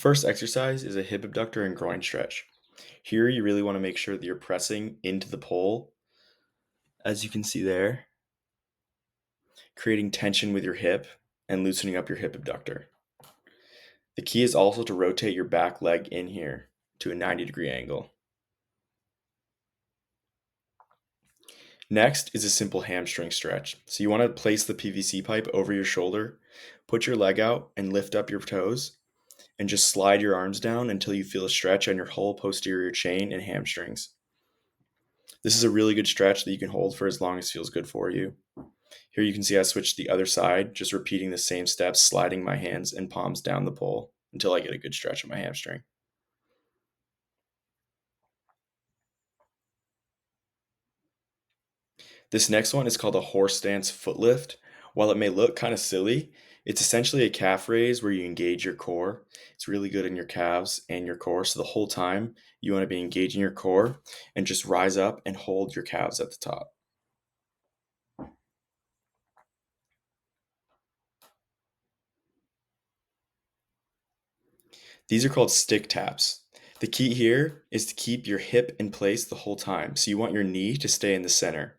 first exercise is a hip abductor and groin stretch. Here, you really want to make sure that you're pressing into the pole, as you can see there, creating tension with your hip and loosening up your hip abductor. The key is also to rotate your back leg in here to a 90-degree angle. Next is a simple hamstring stretch. So you want to place the PVC pipe over your shoulder, put your leg out and lift up your toes, and just slide your arms down until you feel a stretch on your whole posterior chain and hamstrings. This is a really good stretch that you can hold for as long as feels good for you. Here you can see I switched to the other side, just repeating the same steps, sliding my hands and palms down the pole until I get a good stretch of my hamstring. This next one is called a horse stance foot lift. While it may look kind of silly, it's essentially a calf raise where you engage your core. It's really good in your calves and your core. So the whole time you want to be engaging your core and just rise up and hold your calves at the top. These are called stick taps. The key here is to keep your hip in place the whole time. So you want your knee to stay in the center.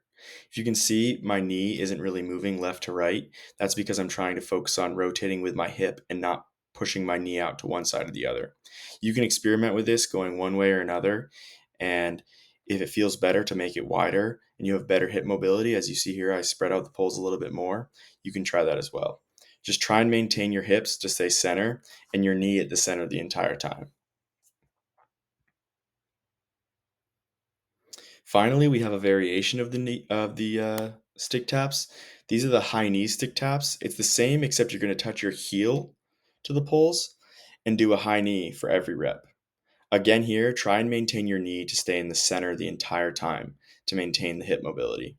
If you can see, my knee isn't really moving left to right. That's because I'm trying to focus on rotating with my hip and not pushing my knee out to one side or the other. You can experiment with this going one way or another. And if it feels better to make it wider and you have better hip mobility, as you see here, I spread out the poles a little bit more, you can try that as well. Just try and maintain your hips to stay center and your knee at the center the entire time. Finally, we have a variation of the stick taps. These are the high knee stick taps. It's the same except you're going to touch your heel to the poles and do a high knee for every rep. Again here, try and maintain your knee to stay in the center the entire time to maintain the hip mobility.